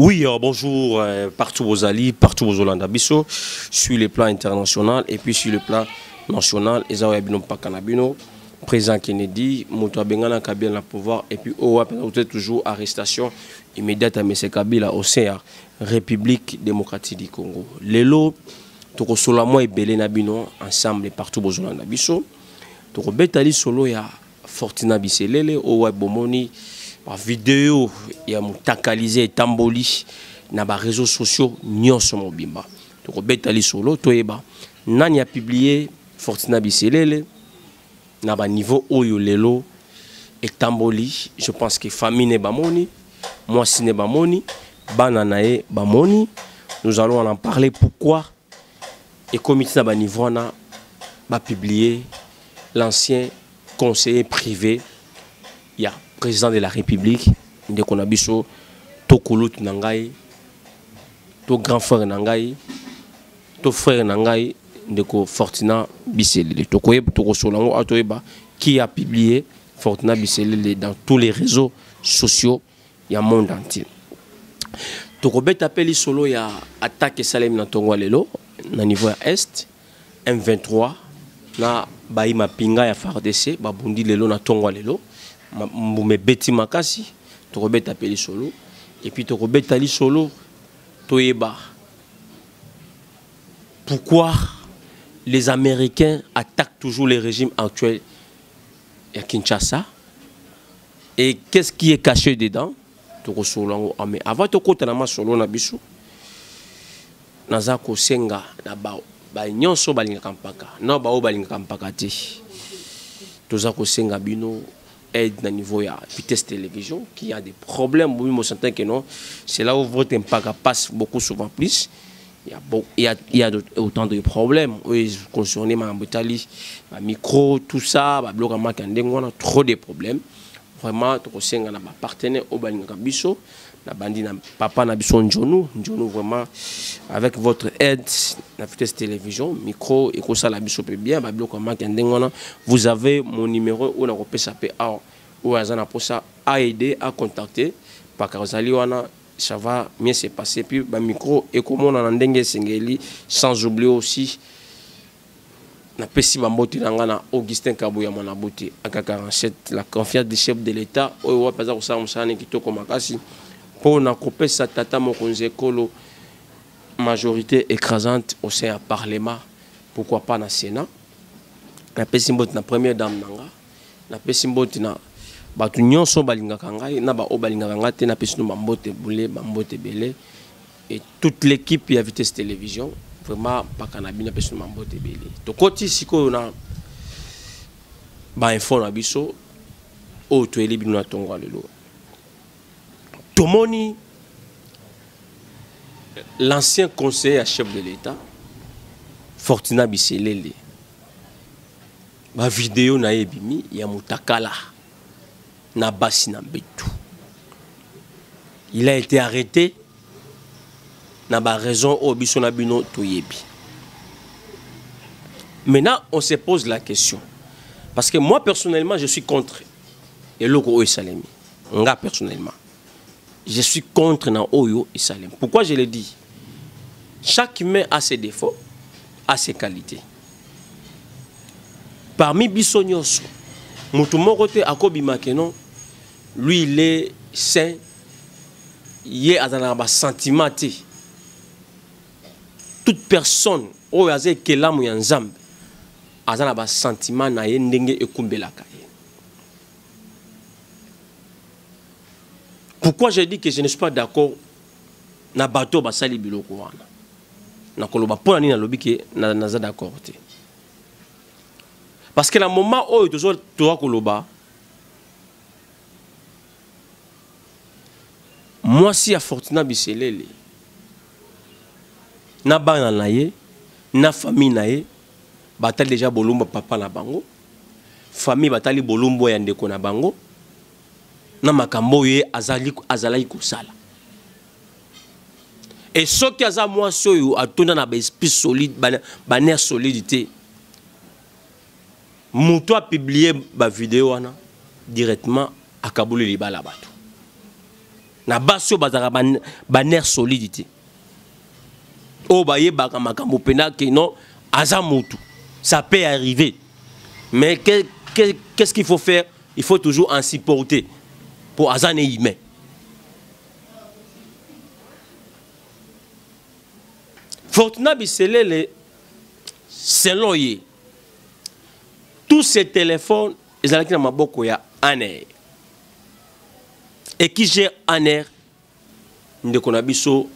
Oui, bonjour partout aux alliés, partout aux Hollandais Bisso, sur le plan international et puis sur le plan national. Ezawa Bino Pakanabino, président Kennedy, Moutou Bengana Kabila na pouvoir et puis toujours arrestation immédiate à M. Kabila au sein de la République démocratique du Congo. Lelo, toko solamo et belé nabino ensemble partout aux Hollandais Bisso. Toko betali solo ya Fortina Biselele au web bomoni. La vidéo ya mutakalize tamboli na ba réseaux sociaux nyonso mobimba to betali solo to eba nani a publié Fortina Biselele na ba niveau oyo lelo et tamboli. Je pense que famille ne bamoni, moi si ne bamoni, bana nae bamoni. Nous allons en parler pourquoi et comité na ba niveau na ba publier l'ancien conseiller privé ya président de la République, de Konabiso, to Koulout Nangaï, to grand frère Nangaï, to frère Nangaï, de Fortina Biselele. To Solango Atoeba, qui a publié Fortina Biselele dans tous les réseaux sociaux, il y a monde entier. To Bet appelé solo, il y a attaque Salem na Tongo Lelo, na niveau est, M23, na Baïma Pinga ya FARDC, Babundi Lelo na Tongo Lelo. Me beti makasi to robeta peli solo et puis to robeta li solo to eba pourquoi les Américains attaquent toujours les régimes actuels à Kinshasa et qu'est-ce qui est caché dedans to solo mais avant to kota na solo na biso nazako senga na ba nyonso balinga kampaka na ba o balinga kampaka ti tozako senga bino aide à niveau de vitesse télévision qui a des problèmes. Oui, moi, je que non. C'est là où votre impact passe beaucoup souvent plus. Il y a autant de problèmes. Oui, concernant ma bouteille, ma micro, tout ça, ma blog, ma candé, on a trop de problèmes. Vraiment, tout ça, on a ma partenaire au Balinga Bisso, la bandit na papa na biso Njonou vraiment avec votre aide, la vitesse télévision, micro et ça la biso peut bien, ma blog, ma candé, vous avez mon numéro où on a repéré ça peut ou azana pour ça à aider à contacter par Karzali wana ça va mieux se passer puis ba micro et comment on a ndenge sengeli sans oublier aussi na pesi bambote na Augustin Kabuya mona bote aka 47 la confiance du chef de l'État o wa paza ko sa musane kitoko makasi pour na kopesa tata mokonze kolo majorité écrasante au sein du parlement pourquoi pas na Sénat na pesi mbote na première dame nanga na pesi mbote na batu nyonso balingaka ngai na ba o balingaka ngai te na pesi no bambote boulé bambote belé et toute l'équipe ya Vitesse Télévision vraiment pakana bina pesi no bambote belé to koti siko na ba info na biso o to eli bino na tongo lelo tomoni l'ancien conseiller à chef de l'État Fortina Biselele ba vidéo na ebimi ya mutakala na basi na betu. Il a été arrêté na ba raison au biso na bino toyebi. Maintenant, on se pose la question parce que moi personnellement je suis contre et logo o Salemi. Nga personnellement je suis contre na oyo et Salem. Pourquoi je le dis? Chaque humain a ses défauts, a ses qualités. Parmi Bissonioso, Moutoumorote Akobima Kenon, lui il est sain, il est dans un sentiment. Toute personne, au yazé Kelam Yanzambe, a un sentiment na yendenge et kumbelaka. Pourquoi je dis que je ne suis pas d'accord na bateau basali biloko wana? Na koloba pona ni na lobi ke na za d'accord te. Parce que le moment où tu dois koloba, moi si à Fortina Biselele, na bana naye, na famille naye, batal déjà bolumba papa na bango, famille batali bolumbo ya ndeko na bango na makambo ye azalaki kosala. Et ce qui a moi soyo a tourné dans l'esprit solide, banner solidité. Mouto a publié ma vidéo directement à Kaboul liba la bato. Na baso bazara banner solidité. Oh baye baka makambo pena que non aza moutou. Ça peut arriver. Mais qu'est-ce qu'il faut faire? Il faut toujours en supporter pour azane humain. Fortuna Bisselele, selon lui, tous ces téléphones, ils ont dans ma boko ya Aner. Et qui gère Aner, nous connaissons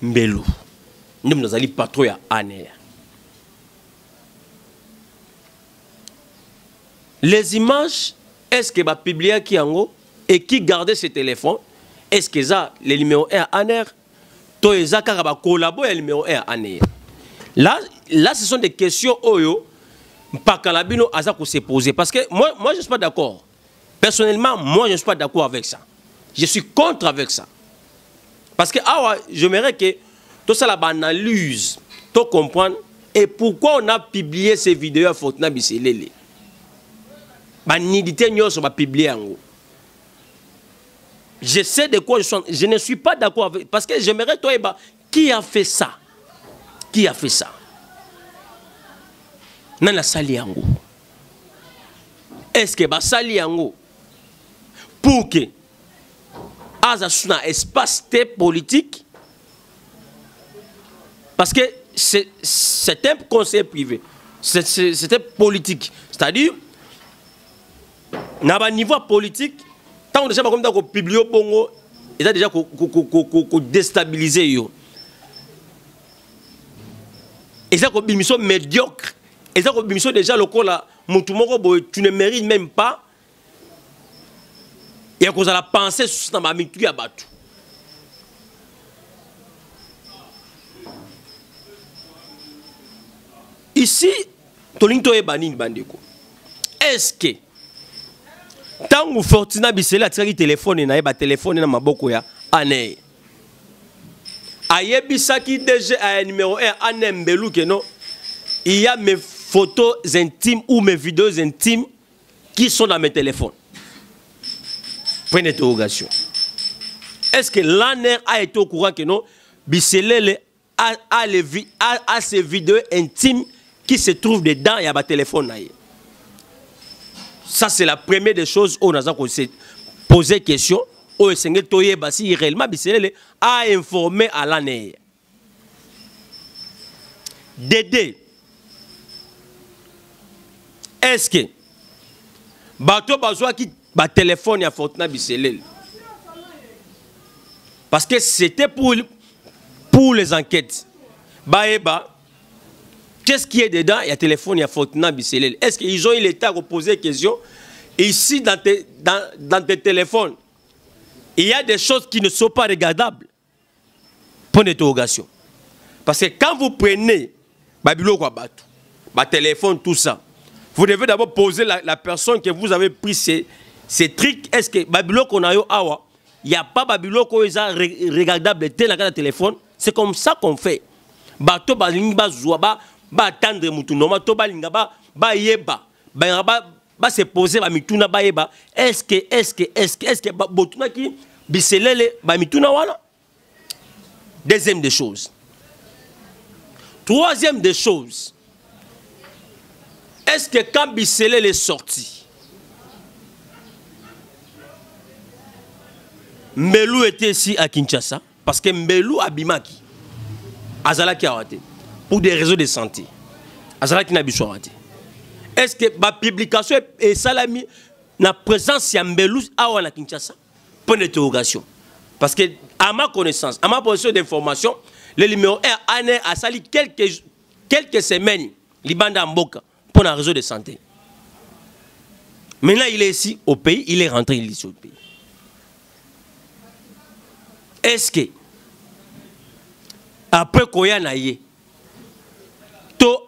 Mbelu. Nous avons patron ya Aner. Les images, est-ce que va publier qui en et qui gardait ces téléphones? Est-ce que ça les numéros 1 Aner? Là, ce sont des questions oyo pas Kalabino Aza qu'on s'est posé. Parce que moi je ne suis pas d'accord. Personnellement, moi je ne suis pas d'accord avec ça. Je suis contre avec ça. Parce que j'aimerais que tout ça la analyse, tout comprendre et pourquoi on a publié ces vidéos à Fortuna Bisselele. Je sais de quoi je ne suis pas d'accord avec. Parce que j'aimerais toi, qui a fait ça? Qui a fait ça? Nana Saliango. Est-ce que Saliango, pour que Azasuna un espace politique, parce que c'est un conseil privé, c'était politique. C'est-à-dire, à un niveau politique, tant que comme ça, publié au Bongo, il a déjà déstabilisé. Et ça, c'est une mission médiocre. Et ça, c'est une mission déjà, tu ne mérites même pas. Et à cause de la pensée sur ma mitu à battu. Ici, Tolinto est banni bandeko. Est-ce que tant que Fortuna Bisselele a tiré téléphone et na téléphone na maboko ya Aner. Ayebisaki déjà un numéro 1 Aner Mbelu que non. Il y a mes photos intimes ou mes vidéos intimes qui sont dans mes téléphones. Point d'interrogation. Est-ce que l'Aner a été au courant que non Bisselele a ces vidéos intimes qui se trouvent dedans et à ma téléphone? Ça, c'est la première des choses où on a posé question. Où si réellement Bisselele a informé à l'Aner. Dédé. Est-ce que Bato Bazoua qui ba téléphone à Fortuna Bisselele? Parce que c'était pour les enquêtes. Baeba. Qu'est-ce qui est dedans? Il y a téléphone, il y a Fortuna Bisselele. Est-ce qu'ils ont eu l'état à poser des questions? Ici, dans tes téléphones, il y a des choses qui ne sont pas regardables. Point d'interrogation. Parce que quand vous prenez Babilo Kwabatu, téléphone, tout ça, vous devez d'abord poser la personne que vous avez pris ces trucs. Est-ce que Babilo Konayo Awa, il n'y a pas Babilo Konayo regardable dans le téléphone? C'est comme ça qu'on fait. Bato Balingba Zouaba. Ba attendre mutunoma to balinga ba yeba ba se poser ba mituna ba yeba est-ce que botuna ki Bisselele ba mituna wana. Deuxième des choses. Troisième des choses. Est-ce que quand Bisselele est sorti, Mbelu était ici à Kinshasa parce que Mbelu abimaki azalaki awate pour des raisons de santé. Est-ce que ma publication est salami na présence de Mbelu à Kinshasa? Point d'interrogation. Parce que, à ma connaissance, à ma position d'information, le numéro 1 Aner a sali quelques semaines, Libanda Mboka, pour un réseau de santé. Maintenant, il est ici au pays, il est rentré ici au pays. Est-ce que, après Koya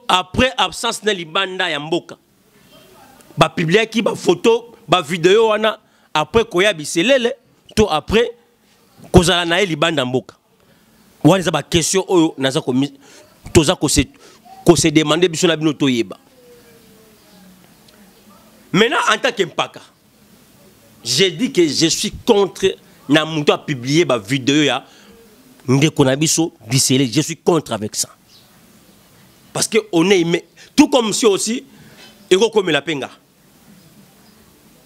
après absence de Libanda Yamboka, ba publier qui ba photo ba vidéo wana après koya biselele to après kozala na libanda mboka wana za ba question oyo naza ko toza ko se demander biso na bino to yeba. Maintenant en tant qu'Mpaka, j'ai dit que je suis contre na muto a publier ba vidéo ya ndeko na biso biselele, je suis contre avec ça. Parce que on est aimé tout comme si aussi eko comme la penga.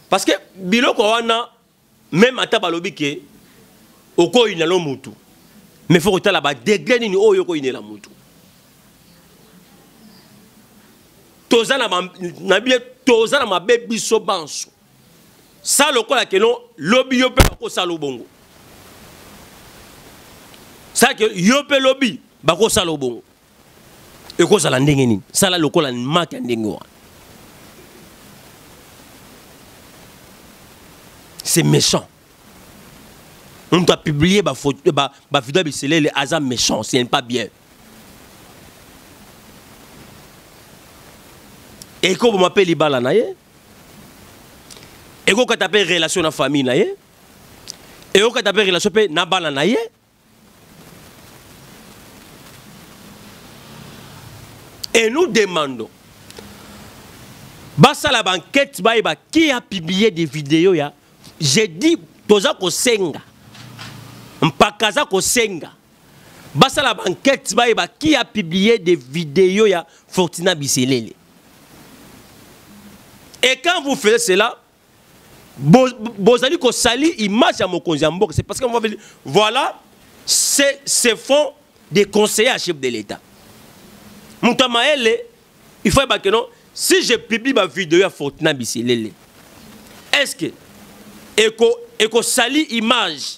Parce que biloko wana même ata balobi ke oko inalo mutu mais faut que la ba degré ni oyo ko inela mutu tozana na bien tozana mabe biso banso ça lokola ke non lobi yo pe ko salo bongo ça que yo pe lobi ba ko salo bongo e ko sala ndenge nini sala lokola maka ndenge wa. C'est méchant. On doit publier ma photo, ma vidéo biselé, les hasards méchants, ce n'est pas bien. Et quand vous m'appelez Libala naye, et quand vous appelez relation de famille naye, et quand vous appelez relation de nabala naye, et nous demandons, basa la banquette, qui a publié des vidéos ya. J'ai dit, toza ko senga, mpakaza ko senga, basa la banquette, qui a publié des vidéos ya Fortuna Biselele. Et quand vous faites cela, vous allez ko sali image à mon konjambo, c'est parce qu'on va dire, voilà, ce font des conseillers à chef de l'État. Moutamaele, il faut que non, si je publie ma vidéo à Fortuna Biselele, est-ce que eko sali image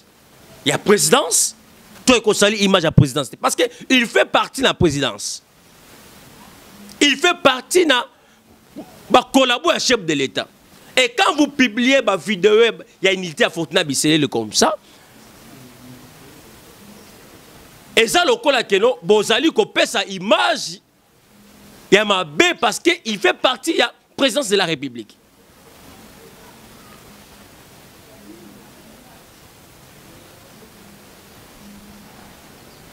la présidence, toi eko sali image la présidence parce que il fait partie de la présidence. Il fait partie de la collaboration chef de l'État. Et quand vous publiez ma vidéo, il y a une unité à Fortuna Biselele comme ça. Et ça le colla que non, bozali ko pesa image il y a ma B parce que il fait partie de la présidence de la République.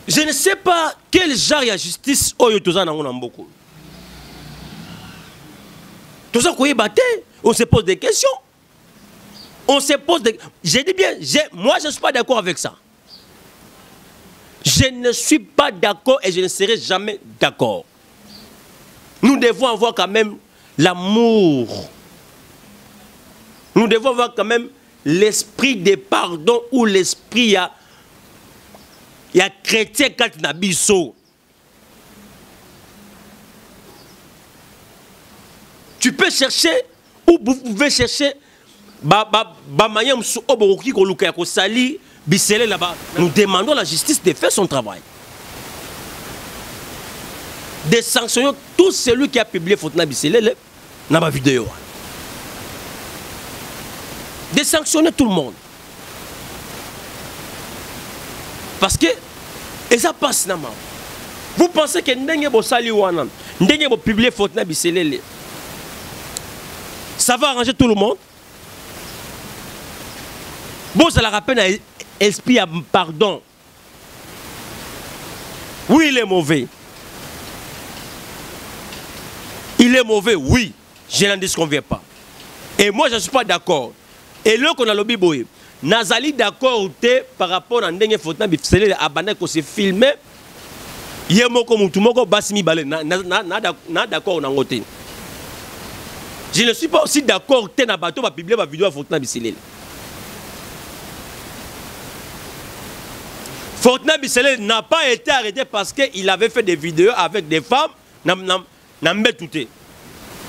Je ne sais pas quel genre de justice oyo toza na ngona mboko. Toza koye baté, on se pose des questions. On se pose des... J'ai dit bien, moi je ne suis pas d'accord avec ça. Je ne suis pas d'accord et je ne serai jamais d'accord. Nous devons avoir quand même l'amour. Nous devons avoir quand même l'esprit de pardon ou l'esprit à... Il y a chrétien quand il y a biso. Tu peux chercher, ou vous pouvez chercher, nous demandons à la justice de faire son travail. De sanctionner tout celui qui a publié Fortuna Biselele dans ma vidéo. De sanctionner tout le monde. Parce que, et ça passe nama. Vous pensez que ndenge bo sali wana, ndenge bo publier Fortuna Biselele, ça va arranger tout le monde? Bon, ça la rappelle à esprit à pardon. Oui, il est mauvais. Il est mauvais, oui. Je n'en disconviens pas. Et moi, je ne suis pas d'accord. Et là, qu'on a le biboye. Nazali d'accord par rapport à ndenge Fortuna Biselele abandonné ko se filmer yemoko mutu moko basimi balé na d'accord na ngote. Je ne suis pas aussi d'accord que na bato ba publier ba vidéo à Fortuna Biselele. Fortuna Biselele n'a pas été arrêté parce qu'il avait fait des vidéos avec des femmes na mbetouté.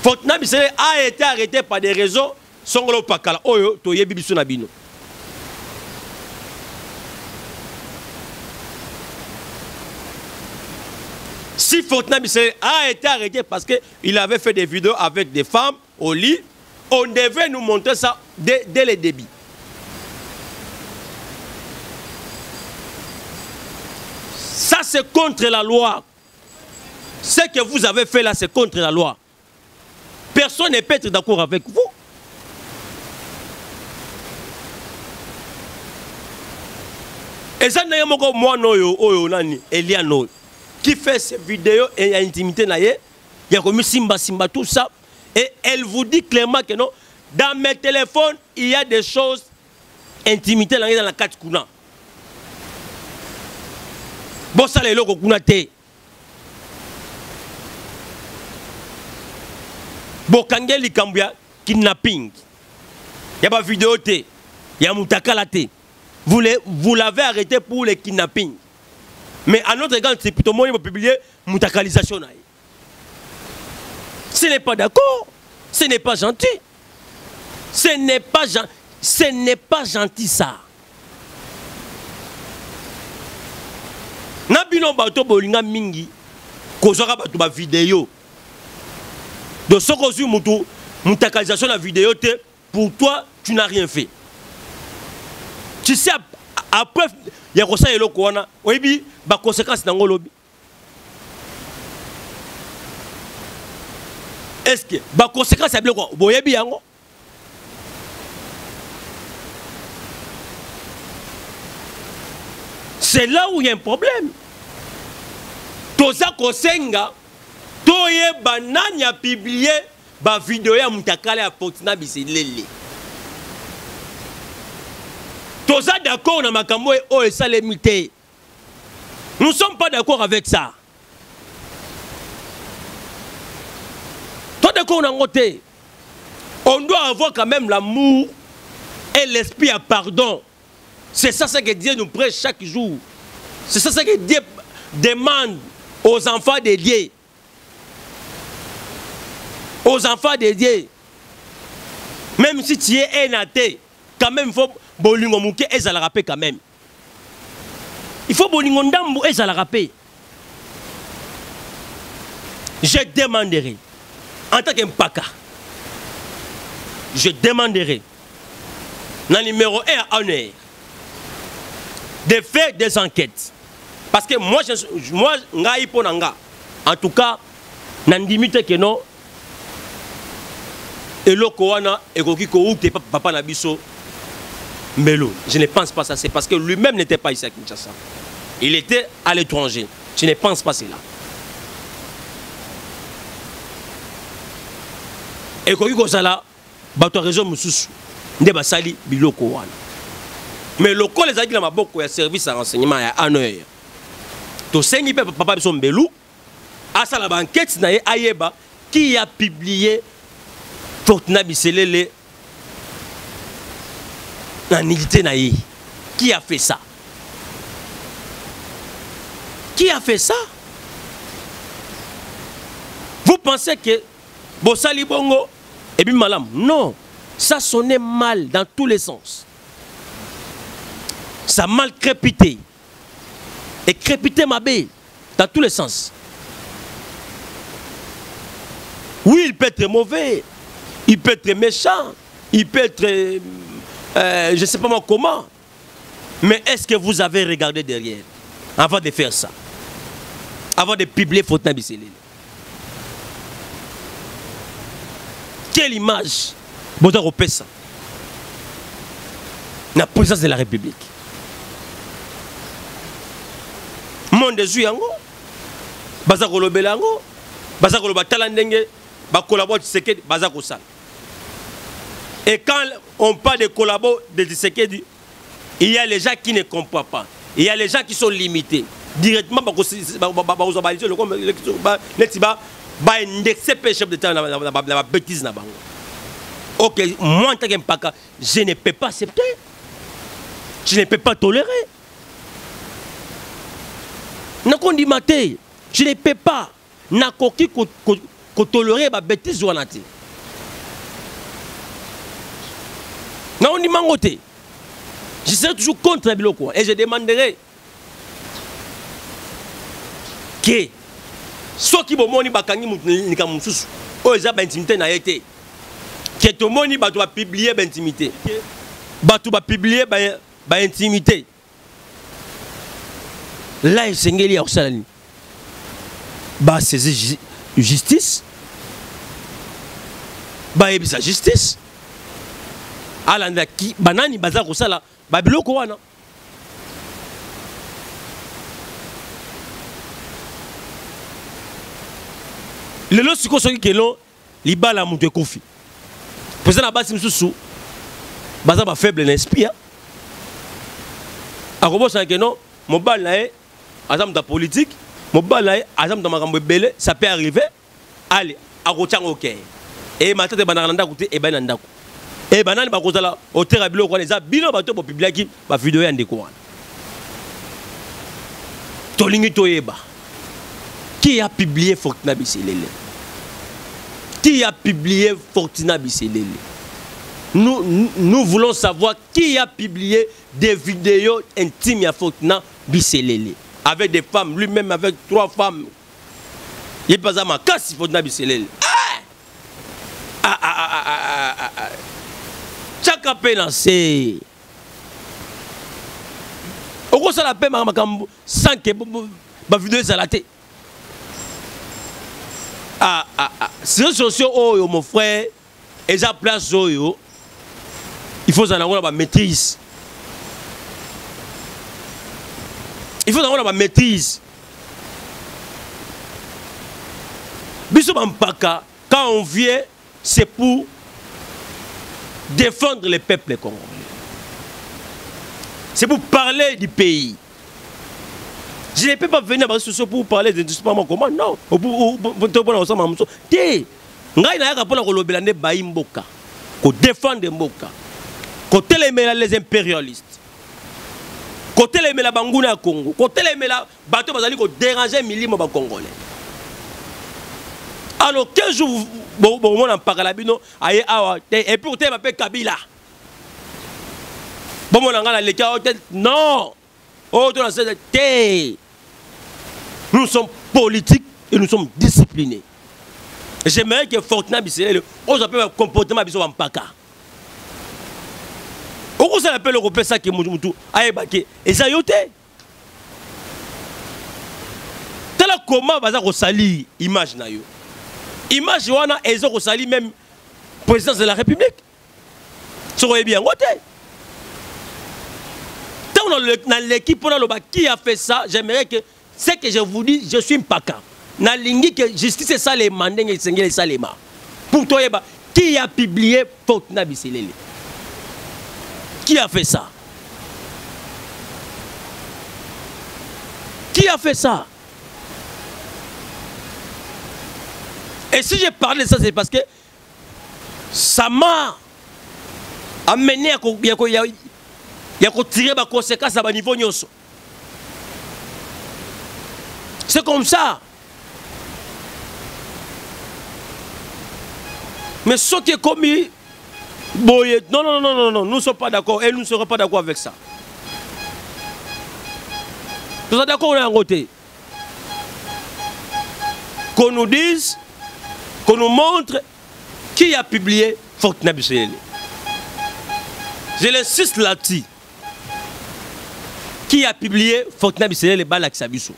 Fortuna Biselele a été arrêté par des raisons songolo pakala oyo to yebi biso na bino. Si Fortuna Biselele a été arrêté parce qu'il avait fait des vidéos avec des femmes au lit, on devait nous montrer ça dès le début. Ça, c'est contre la loi. Ce que vous avez fait là, c'est contre la loi. Personne ne peut être d'accord avec vous. Et ça, moi, Eliano, qui fait ces vidéos et intimité, il y a comme Simba, tout ça. Et elle vous dit clairement que non, dans mes téléphones, il y a des choses intimité dans la 4 kuna. Bon, ça, les locaux kuna te. Bon, Kangeli Kambia, kidnapping. Il y a pas vidéo te. Il y a Moutakala te. Vous l'avez arrêté pour le kidnapping. Mais à notre égard, c'est plutôt moi qui publié Moutakalisation. Ce n'est pas d'accord. Ce n'est pas gentil. Ce n'est pas gentil. Ce n'est pas gentil ça. Nabino bato bolinga mingi kozaka bato ba vidéo. De ce que tu moutakalisation la vidéo te pour toi tu n'as rien fait. Tu sais après il y a comme ça eloko wana oyebi ba conséquences nango lobi. Est-ce que ba conséquences ya biloko boyebi yango? C'est là où il y a un problème. Toza kosenga toye banani a publié ba vidéo ya Moutakala ya Fortuna Biselele. Toza d'accord na makambo et ça les mité. Nous ne sommes pas d'accord avec ça. Toi d'accord na ngote. On doit avoir quand même l'amour et l'esprit à pardon. C'est ça que Dieu nous prêche chaque jour. C'est ça que Dieu demande aux enfants de Dieu. Aux enfants de Dieu. Même si tu es un athée, quand même il faut bolingo mouké et ça la rappelle quand même. Il faut bolingo ndambo et ça la rappelle. Je demanderai, en tant qu'Mpaka, je demanderai, dans le numéro 1 à honneur, de faire des enquêtes. Parce que moi, en tout cas, nandimite que non, et l'okoana, et kokiko papa nabiso, Melo. Je ne pense pas ça. C'est parce que lui-même n'était pas ici à Kinshasa. Il était à l'étranger. Je ne pense pas cela. Et kokiko sala, bato raison mususu, nde basali biloko wana. Mais le col les a dit dans ma boque, il y a service à renseignement à 1 heure. To sengi pe papa biso mbelu, à ça la banquette na ayeba qui a publié Fortuna Biselele na nilité na ye. Qui a fait ça? Qui a fait ça? Vous pensez que Bossali Bongo et bien malam? Non, ça sonnait mal dans tous les sens. Ça a mal crépité. Et crépité ma belle, dans tous les sens. Oui, il peut être mauvais, il peut être méchant, il peut être, je ne sais pas moi comment. Mais est-ce que vous avez regardé derrière, avant de faire ça, avant de publier Fortuna Biselele? Quelle image vous avez repéré ça? La présidence de la République. Monde yango baza kolobela yango baza koloba tala ndenge ba collabore Tshisekedi baza kosala. Et quand on parle de collabore de Tshisekedi, il y a les gens qui ne comprennent pas, il y a les gens qui sont limités directement ba ozabaliser le comme netiba ba indexer pe chef d'état na bêtise na bango. OK, moi en tant qu'Mpaka, je ne peux pas accepter. Je ne peux pas tolérer. Je ne peux pas tolérer ma bêtise. Je serai toujours contre Biloko et je demanderai que ceux qui vont bakangi mususu o eza ba intimité na été que tout monde va publier ba intimité ba publier ba intimité. Là, il s'est engagé à Osalani. Bah, c'est justice. ba ebisa justice alanda ki banani baza ko sala ba biloko wana lelo siko soki kelo libala mutu ekofi pesa na basi misusu baza ba faible na esprit akobosa ke non mobile na ye azam da politique mobile na ye azam da makambo ebele ça peut arriver allez akotianga ok et matete banana ndako te e bana ndako e banani bakozala otera biloko wana eza bino bato bo publiaki ba video ya ndeko wana tolingi toyeba qui a publié Fortuna Biselele? Qui a publié Fortuna Biselele? Nous voulons savoir qui a publié des vidéos intimes à Fortuna Biselele. Avec des femmes, lui-même avec 3 femmes. Il n'est pas à ma casse, Fortuna Biselele. Chaka penancé. Au gros, ça la paix, sans que ma vidéo soit latée. Ces sociaux, oh, mon frère, et ça place, oh, il faut en avoir la maîtrise. Il faut en avoir la maîtrise. Quand on vient, c'est pour défendre les peuples congolais. C'est pour parler du pays. Je ne peux pas venir pour parler de comment non. Pour défendre Mboka. Côté les impérialistes. Côté les Bangouna Congo. Côté les bateaux bazali ko déranger milimo ba congolais. Alors 15 jours bon on en parle la bino aye awa et puis on m'appelle Kabila. Bon mon ngala le cas non. Oh toi nous sommes politiques et nous sommes disciplinés. J'aimerais que Fortuna Biselele ose appeler le comportement biso mpaka. Oko ça appelle le ça que mutu ayebake ezayote. Tala comment baza ko sali image na yo. Image wana ezo ko sali même président de la République. Soko bien ngote. Tant dans l'équipe on a le qui a fait ça, j'aimerais que ce que je vous dis, je suis mpaka. Na lingi que justice ça les mandeng et sengel ça les ma. Pour toi qui a publié Fortuna Biselele? Qui a fait ça? Qui a fait ça? Et si j'ai parlé de ça, c'est parce que ça m'a amené à tirer ma conséquence à niveau nyoso. C'est comme ça. Mais ce qui est commis, non, nous ne sommes pas d'accord et nous ne serons pas d'accord avec ça. Nous sommes d'accord, on est en côté. Qu'on nous dise, qu'on nous montre qui a publié Fortuna Biselele. Je l'insiste là-dessus. Qui a publié Fortuna Biselele Balak Sabiso?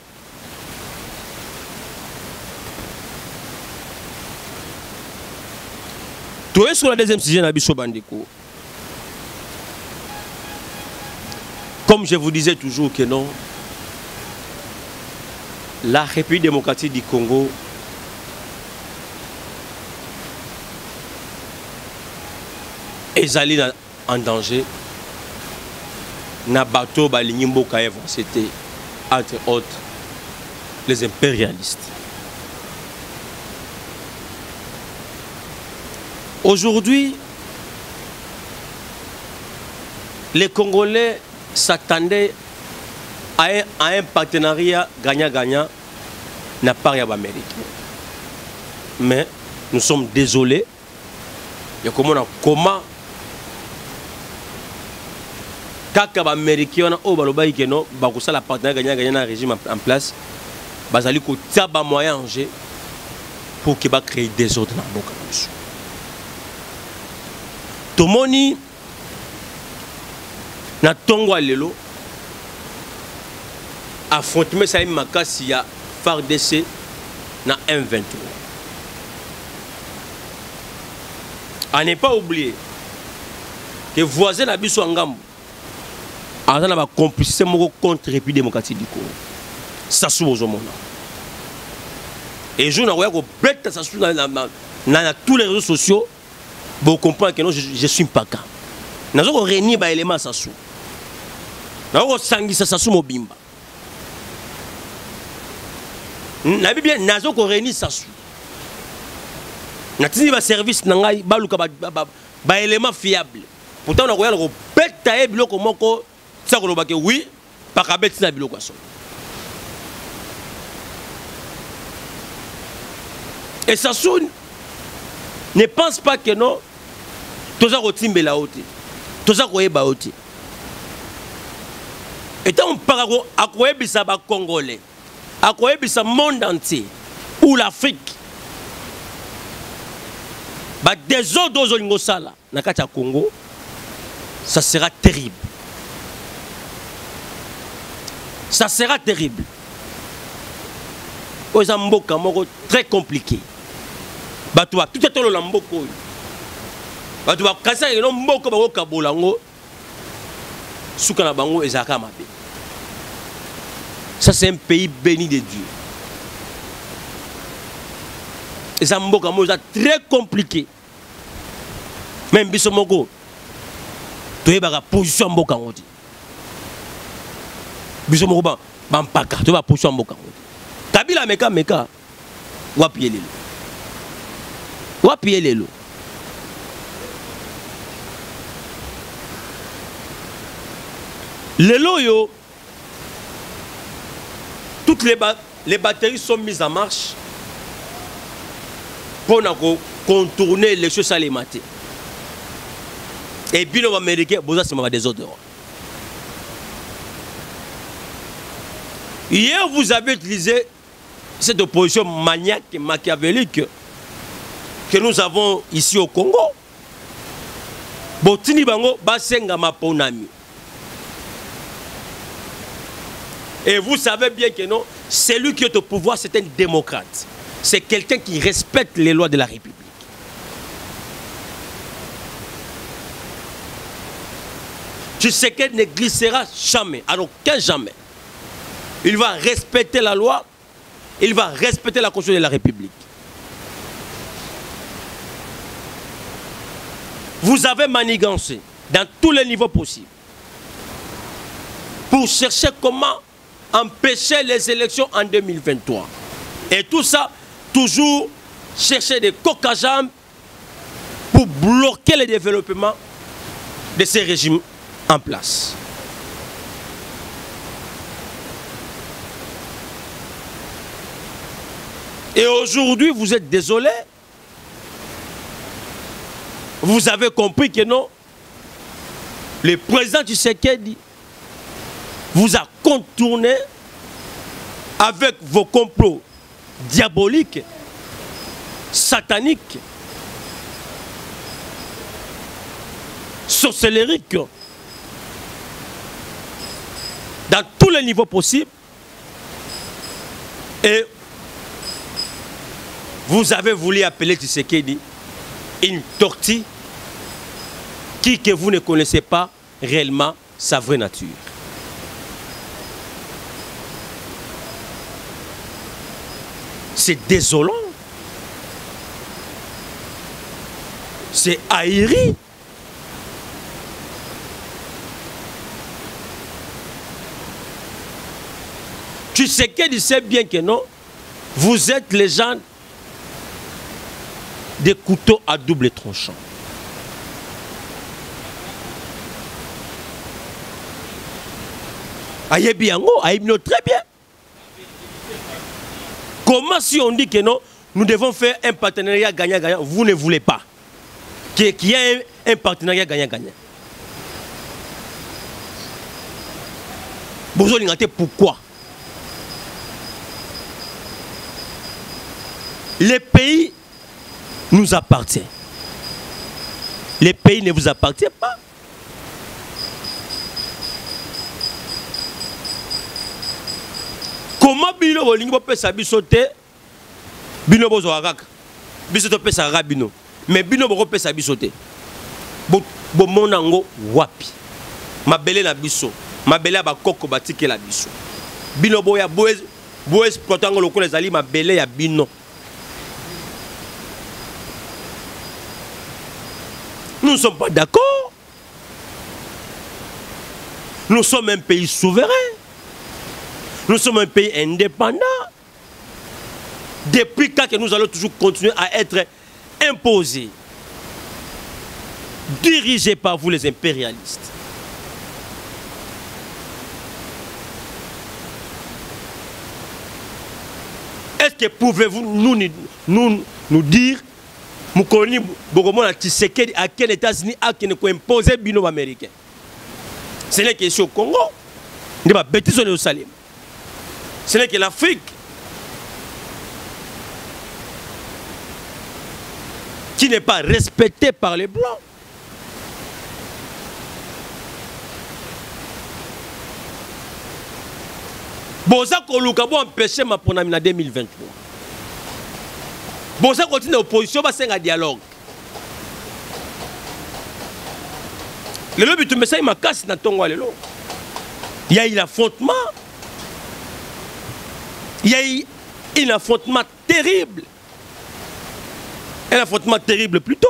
Tout est sur la deuxième sujet Nabiso Bandeko. Comme je vous disais toujours que non, la République démocratique du Congo est allée en danger. Na bateau Balinimbo Kaev, c'était entre autres les impérialistes. Aujourd'hui, les Congolais s'attendaient à un partenariat gagnant-gagnant n'a pas rien d'Amérique. Mais nous sommes désolés. Il y a comment kaka ba américain o baloba ikeno ba ko sala partenariat gagnant na régime en place bazali ko taba moyen en jeu pour que ba créer des autres na boka. Tomoni na tongo lelo affrontement ça makasi ya FARDC na M23. À ne pas oublier que voisin Abisso Angambo a une complicité contre la République démocratique du Congo. Ça se passe au monde. Et je n'ai pas ça dans tous les réseaux sociaux. Vous comprenez que non, je ne suis pas cas. Je n'ai pas réuni les éléments ça sous. Je n'ai pas sangui ça sous mon bimba. Je n'ai pas réuni ça sous. Je n'ai pas service ba élément fiable. Pourtant on a regardé bête biloko moko ça ko lobake oui pas ka bête na biloko so. Et ça sonne ne pense pas que non toza ko timbela oti. Toza ko yeba oti. Et tant on para ko akoyebisa ba congolais. Akoyebisa monde entier ou l'Afrique. Bah des autres Ngosala na kati ya Congo, ça sera terrible. Ça sera terrible. Aux amboka moko très compliqué. Bah toi tout est le mboko. Bah toi kasa ino mboko ba ko kabolango. Suka na bango ezaka mabe. Ça c'est un pays béni de Dieu. Et ça c'est très compliqué. Même Bissomoko, tu as une position en Boka. Bissomoko, Bampaka, tu as une position en Boka. Kabila Meka, Wapi Lelo. Wapi Lelo. Lelo yo, toutes les batteries sont mises en marche. Pour contourner les choses alimentaires. Et puis, les Américains, c'est des autres. Hier, vous avez utilisé cette opposition maniaque et machiavélique que nous avons ici au Congo. Botini Bango, Basenga Maponami. Et vous savez bien que non, celui qui est au pouvoir, c'est un démocrate. C'est quelqu'un qui respecte les lois de la République. Tu sais qu'elle ne glissera jamais, alors aucun jamais. Il va respecter la loi, il va respecter la Constitution de la République. Vous avez manigancé dans tous les niveaux possibles pour chercher comment empêcher les élections en 2023. Et tout ça, toujours chercher des coques à jambes pour bloquer le développement de ces régimes en place. Et aujourd'hui, vous êtes désolé. Vous avez compris que non, le président Tshisekedi vous a contourné avec vos complots diaboliques, sataniques, sorcellériques, dans tous les niveaux possibles. Et vous avez voulu appeler Tshisekedi une tortue que vous ne connaissez pas réellement sa vraie nature. C'est désolant. C'est ahuri. Tu sais qu'il sait bien que non, vous êtes les gens des couteaux à double tranchant. Aïe bien, très bien. Comment si on dit que non, nous devons faire un partenariat gagnant-gagnant, vous ne voulez pas qu'il y ait un partenariat gagnant-gagnant? Pourquoi? Les pays nous appartiennent. Les pays ne vous appartiennent pas. Comment Bino Bolingo peut s'habiller sauter? Bino Bozoarak. Biso peut s'arabino. mais bino boko pesa biso te. Bo monango wapi. Mabele na biso, mabele ba koko batike la biso. Bino boya boez exploitant lokola ezali mabele ya bino. Nous ne sommes pas d'accord. Nous sommes un pays souverain. Nous sommes un pays indépendant. Depuis quand que nous allons toujours continuer à être imposés, dirigés par vous les impérialistes? Est-ce que pouvez-vous nous dire Moukoloni Bogomon a Tshisekedi à quel États-Unis a qui ne peut imposer bino américain? Ce n'est que ici au Congo, ne pas bêtise au Salim. Ce n'est que l'Afrique qui n'est pas respectée par les Blancs. Boza Koluka bo empêcher ma ponami en 2023. Boza continue l'opposition va faire un dialogue. Le lobby tu me sais ma casse na tongo lelo. Il y a eu l'affrontement. Il y a eu un affrontement terrible. Un affrontement terrible plutôt.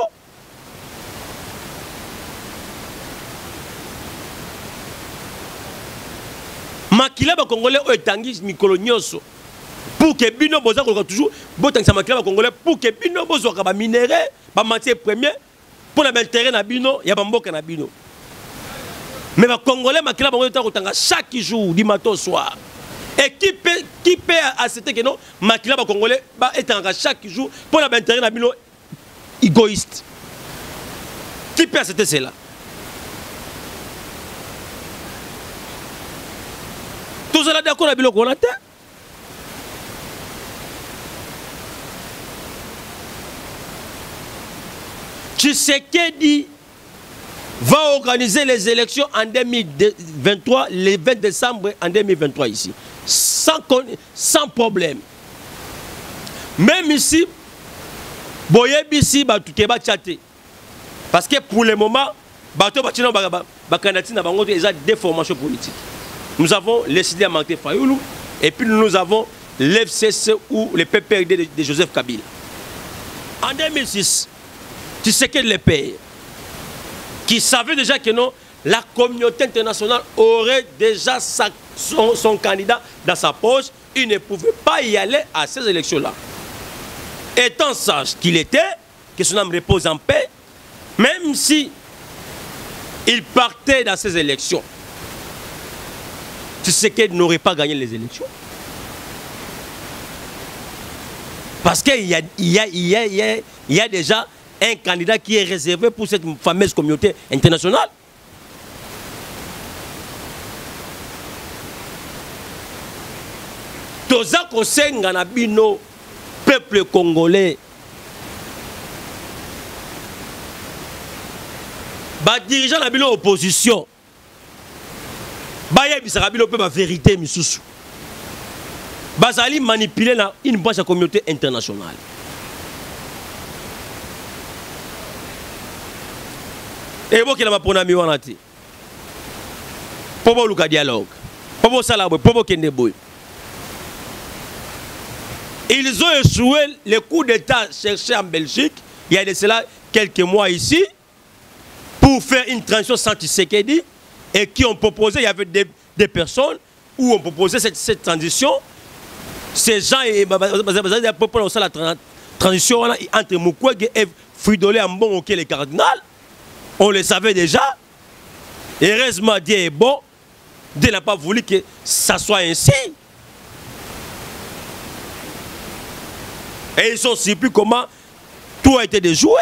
Makila ba Congolais o etangi mikolo nyoso pour que bino boza ko toujours botangisa makila ba Congolais pour que bino bozo ka ba minerai ba matière première pour la intérêt na bino ya ba mboka na bino. Mais ba Congolais makila ba ko tanga chaque jour du matin au soir. Et qui peut accepter que non makila ba Congolais ba etanga chaque jour pour la intérêt na bino égoïste? Qui peut accepter cela? Tous cela d'accord avec le Konaté. Tshisekedi va organiser les élections en 2023, le 20 décembre en 2023 ici. Sans problème. Même ici, Boyebisi va tout chatter. Parce que pour le moment, ils ont des formations politiques. Nous avons les CDA Martin Fayoulou et puis nous avons l'FCC ou le PPRD de Joseph Kabila. En 2006, tu sais que les pays qui savaient déjà que non, la communauté internationale aurait déjà son candidat dans sa poche, il ne pouvait pas y aller à ces élections-là. Étant sage qu'il était, que son âme repose en paix, même si il partait dans ces élections, tu sais qu'elle n'aurait pas gagné les élections. Parce qu'il y a déjà un candidat qui est réservé pour cette fameuse communauté internationale. Toza kosenga na bino peuple congolais. Ba dirigeant na bino opposition. Baye bisaka bino pe ba vérité misusu. Bazali manipuler na une branche de la communauté internationale. Et bon qu'il a ma ponami wanati. Pobo luka dialogue. Pobo salabo, pobo kendeboy. Ils ont échoué le coup d'état cherché en Belgique il y a de cela quelques mois ici pour faire une transition sans Tshisekedi. Et qui ont proposé, il y avait des personnes où on proposait cette transition. Ces gens, pour la transition entre Mukwege et Fridolé Ambon, ok, les cardinals, on le savait déjà. Heureusement, Dieu est bon. Dieu n'a pas voulu que ça soit ainsi. Et ils sont surpris comment tout a été déjoué.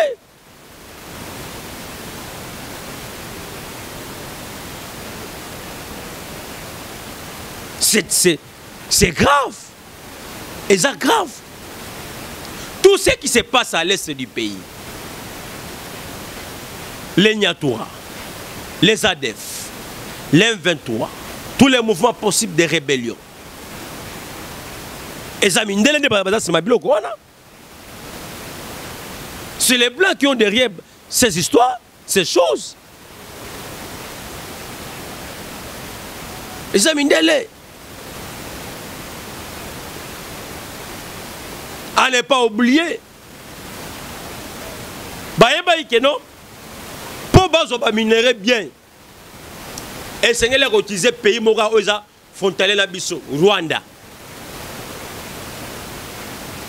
C'est grave. Et c'est grave. Tout ce qui se passe à l'est du pays, les Nyatoura, les ADF, les M23, tous les mouvements possibles de rébellion. Si C'est les Blancs qui ont derrière ces histoires, ces choses. Et ça, Mindele. À ne pas oublier. Non, pour bazoba minerai bien. Et c'est les utiliser pays mora oza frontalier na biso Rwanda.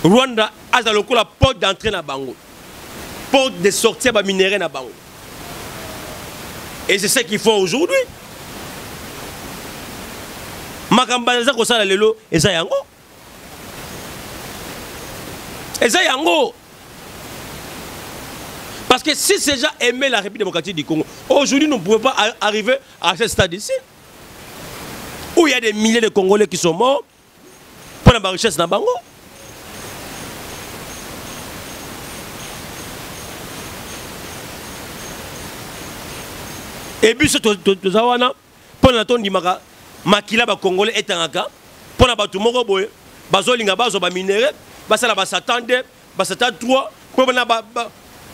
Rwanda a la porte d'entrée na bango. Porte de sortie ba minerai na bango. Et c'est ce qu'ils font aujourd'hui. Makambanza ko sala lelo eza yango. Eza yango. Parce que si ces gens aimaient la République démocratique du Congo, aujourd'hui nous ne pouvons pas arriver à ce stade ici. Où il y a des milliers de Congolais qui sont morts pour la richesse dans Bango. Et puis, pour la tonne d'Imaka, Makila ba Congolais est un cas, pour la Batumoko Boy, Bazolinga Bazo ba minéré, Basala Basatande, Basata 3, pour la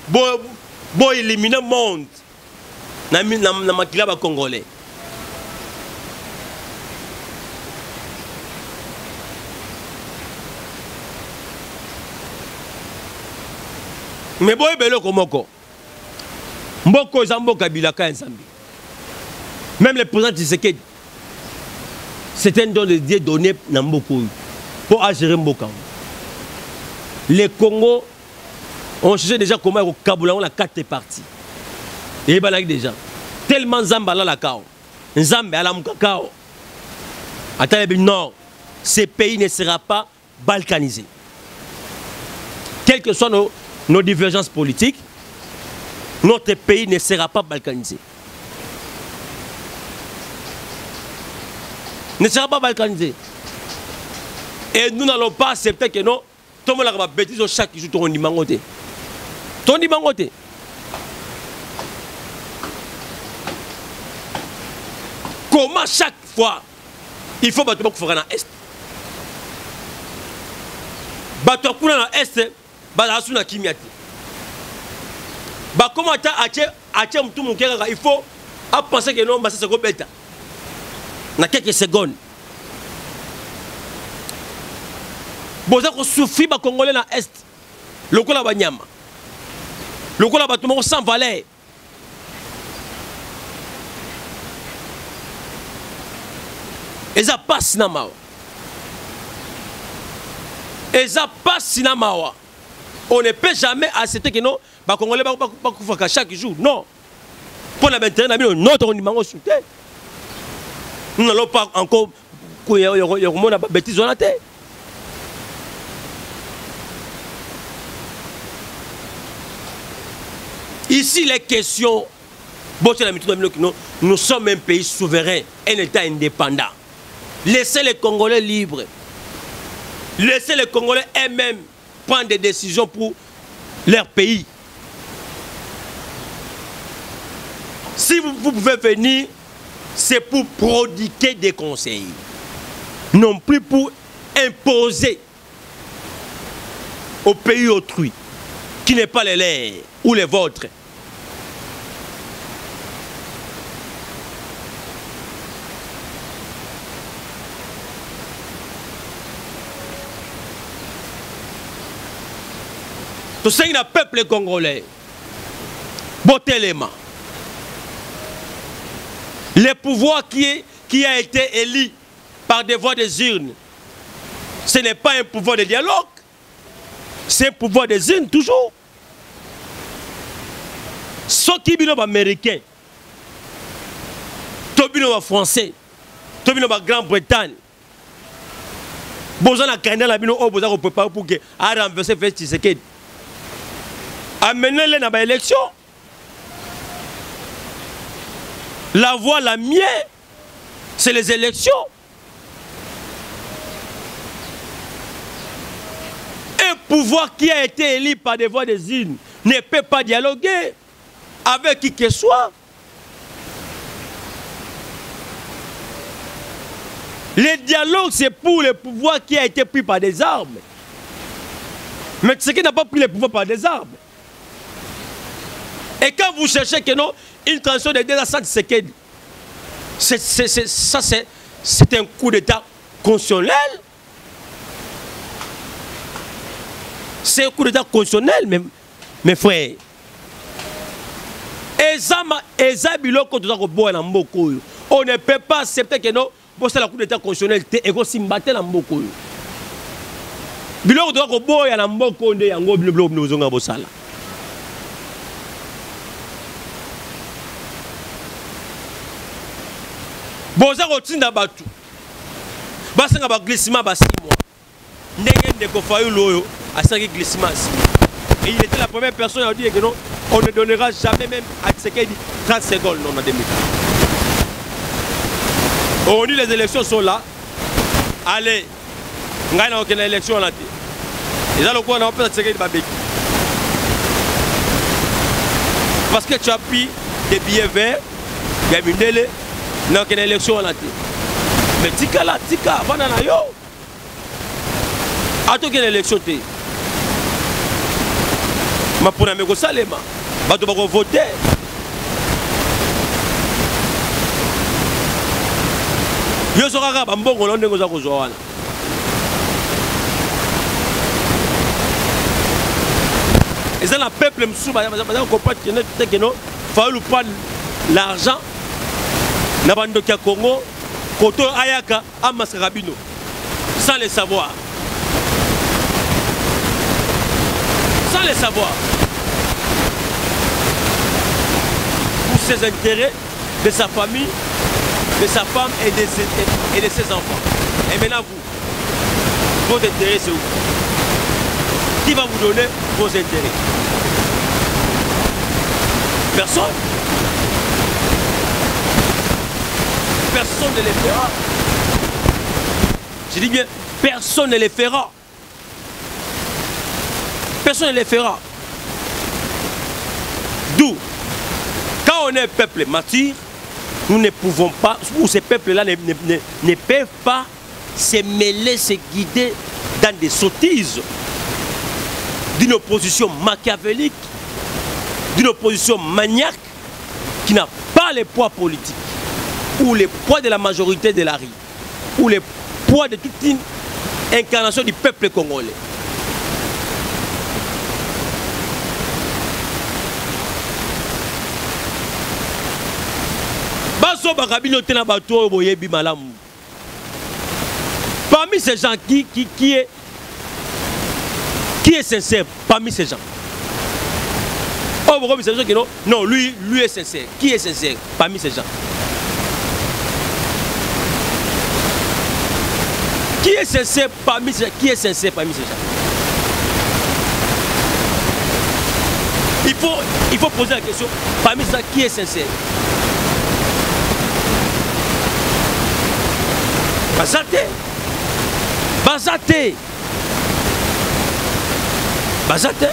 Bo éliminer le monde. Na Makila ba Congolais. Mais boy belo komoko. Mboko Zamboka Bilaka Nzambi. Même le président Tshisekedi, c'est un don de Dieu donné dans Mboko pour agir Mboka. Les Congo ont cherché déjà comment au Kaboula on a 4 parties. Et ben déjà tellement Zamba là la cao. Nzambe à la mukakao. Attendez non, ce pays ne sera pas balkanisé. Quelles que soient nos divergences politiques, notre pays ne sera pas balkanisé. Ne sera pas balkanisé. Et nous n'allons pas accepter que non, tout le monde a bêtise chaque jour, tout le monde mangote. Tout le monde mangote. Comment chaque fois, il faut battre pour faire dans l'Est. Battre pour dans l'Est, battre dans Kimiati. Comment il faut penser que non, c'est ce bêta. Dans quelques secondes. Bon, ça suffit à Congolais dans l'Est. Le coup là, Banyama. Le coup là, tout le monde sans valeur. Et ça passe dans ma. Et ça passe dans ma. On ne peut jamais accepter que non, les Congolais ne pas chaque jour. Non. Pour la maintenir, notre numéro soutien. Nous n'allons pas encore. Il y a des bêtises dans la tête. Ici, les questions. Nous sommes un pays souverain, un État indépendant. Laissez les Congolais libres. Laissez les Congolais eux-mêmes prendre des décisions pour leur pays. Si vous pouvez venir, c'est pour prodiguer des conseils. Non plus pour imposer au pays autrui, qui n'est pas les leurs ou les vôtres. Tout ça, il y a un peuple congolais. Botelema. Le pouvoir qui a été élu par des voix des urnes, ce n'est pas un pouvoir de dialogue. C'est un pouvoir des urnes, toujours. Ceux qui sont américains, qui sont français, qui sont Grande-Bretagne, besoin de candidat la bino au besoin de préparer pour que à renverser Félix Tshisekedi. Amenez-les dans l'élection. La voie la mienne, c'est les élections. Un pouvoir qui a été élu par des voix des urnes ne peut pas dialoguer avec qui que soit. Le dialogue, c'est pour le pouvoir qui a été pris par des armes. Mais ce qui n'a pas pris le pouvoir par des armes. Et quand vous cherchez que non, une transition de 2 à 100 secondes, c'est un coup d'état constitutionnel. C'est un coup d'état constitutionnel, mes frères. On ne peut pas accepter que non, c'est la coup d'état constitutionnel et qu'on s'y battait dans le biloko doit ko boya na mboko nde yango biloko nozonga bosala. Boza ko tinda batu. Basenga ba glissement ba 6 mois. Ndenge ndeko Fayulu oyo asangi glissement 6 mois. Et il était la première personne à dire que non, on ne donnera jamais même à Tshisekedi 30 secondes non en 2000. On dit les élections sont là. Allez, on a aucune élection là. Et là, on a peut-être Tshisekedi Babeki. Parce que tu as pris des billets verts, Gamindele, on a aucune élection là. Mais tika là, tika, banana yo. A aucune élection. Ma pour me salema, ba to ba voter. Yo sera ba mbongo lo ndengo za ko zoana. Et ça le peuple msouba ya comprendre que non, faut prendre l'argent na bando kia Congo, koto ayaka à Mascarabino sans le savoir. Sans le savoir. Pour ses intérêts, de sa famille, de sa femme et de ses enfants. Et maintenant vous, votre intérêt c'est où? Qui va vous donner vos intérêts? Personne. Personne ne les fera. Je dis bien, personne ne les fera. Personne ne les fera. D'où, quand on est un peuple mature, nous ne pouvons pas, ou ces peuples-là ne peuvent pas se mêler, se guider dans des sottises d'une opposition machiavélique, d'une opposition maniaque qui n'a pas le poids politique ou le poids de la majorité de la rue ou le poids de toute une incarnation du peuple congolais. Parmi ces gens qui est sincère parmi ces gens? Oh, vous savez que non? Non, lui est sincère. Qui est sincère parmi ces gens? Qui est sincère parmi ces gens? Qui est sincère parmi ces gens? Il faut poser la question. Parmi ces gens, qui est sincère? Bazate. Bazate. Bazate.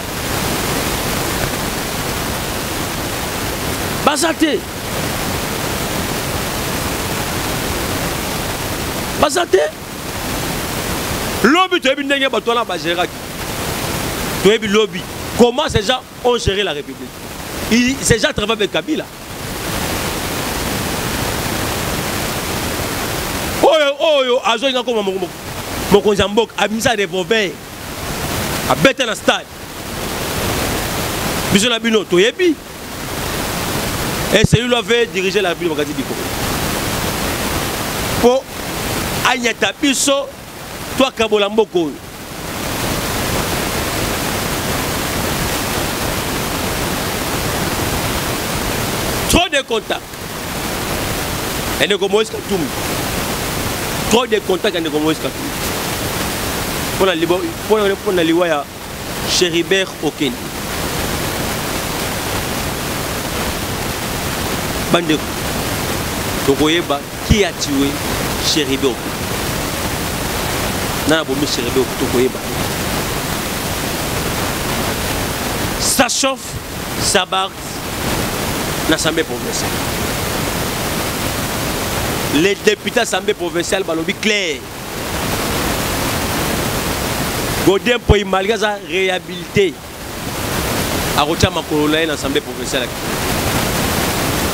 Bazate. Bazate. Lobby, tu as vu n'engue batola bagéraki. Tu as vu lobby. Comment ces gens ont géré la République? Ces gens travaillent avec Kabila. Oh, azo inga comme mon konjambok a mis à revolver a bête dans le stade. Bisous la bino, toyebi. Et c'est lui qui avait dirigé la ville du Congo. Pour Agnata Biso, toi Kabolamboko. Trop de contacts. Et ne commence qu'à tout. Trop de contacts et ne commence qu'à tout. Pour la liwaya Chéribert Okeni. Bandeko. Tokoyeba qui a tué Chéribert Okeni. Nana bomi Chéribert Okeni Tokoyeba. Ça chauffe, ça barre dans l'Assemblée provinciale. Les députés de l'Assemblée provinciale balobi clair. Godin pour malgré sa réhabilité. akotia makolo na ye na assemblée provinciale.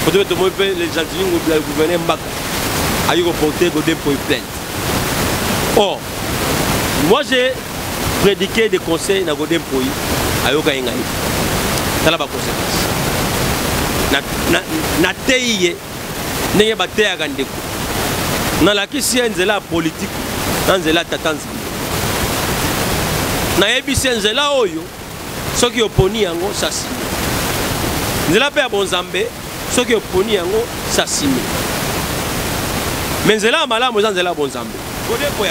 Peut-être que les gentils le gouverneur Mbaka a eu reporté Godin pour une plainte. Or, moi j'ai prédiqué des conseils dans Godin pour a eu gagné. Ça la conséquence. Na teye n'est pas teye à gandeko. Na la question de la politique, dans la tatanza. Na ebisi nzela oyo, ceux qui opposent yango sasi. Nzela pe bonzambe, ceux qui opposent yango sasi. Mais nzela malamu nzela bonzambe.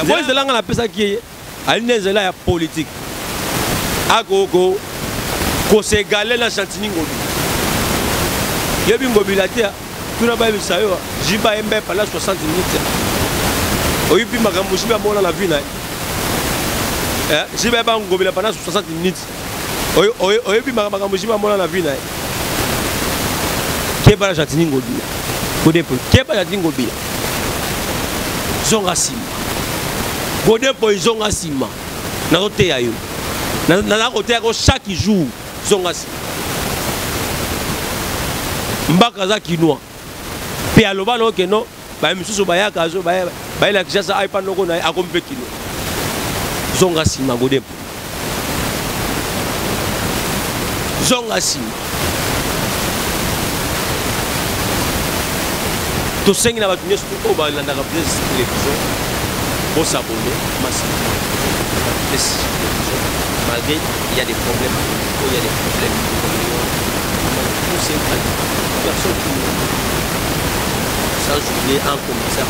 Moi nzela ngana pesa ki ali nzela ya politique. Agogo ko se galé na Chantini Ngobi. Yebi Ngobi la terre, tout na ba bisayo, jiba embe pala 60 minutes. Oyipi makambo jiba mona la vie na. Jiba ba Ngobi la pendant 60 minutes. Oyipi makambo jiba mona la vie na. Keba la Chantini Ngobi. Kodepo, keba la Chantini Ngobi. Zonga sima. Kodepo zonga sima. Na rote ya yo. Na rote ya ko chaque jour zonga sima. Mbaka za kinwa pe aloba no ke no ba misusu bayaka zo ba la kishasa ai pa noko na akompe kilo zonga sima Godin zonga sima to sengi na batu nyesu ko ba landa ka télévision pour s'abonner massivement malgré il y a des problèmes il y a des problèmes personne qui sans oublier un commissaire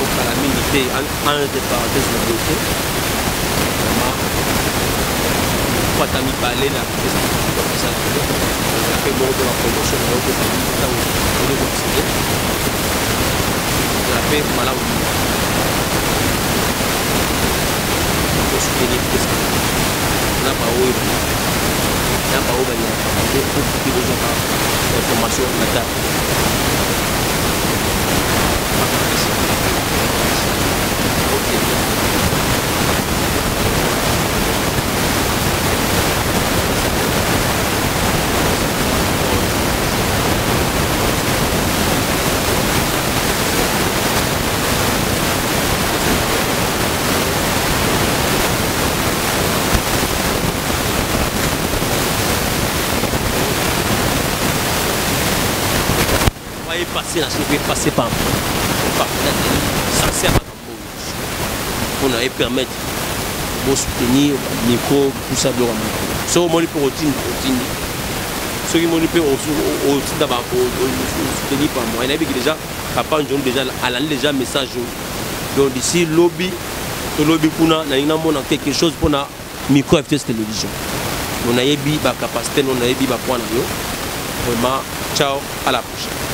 à la milité en des parenthèses de bloqué vraiment pas t'ami parler là ça fait bon de la promotion de l'autre ça on est considéré ça fait mal pour soutenir n'a pas eu n'a pas ouvert pour information de la table. Passer par ça on a permettre de soutenir micro tout ça de ce moment pour routine ce qui m'ont fait au d'abord soutenir par moi il a déjà papa déjà à l'année déjà message donc d'ici lobby kuna na ina mona quelque chose pour na micro FTS télévision on a yebi ba capacité on a yebi ba point na yo vraiment ciao à la prochaine.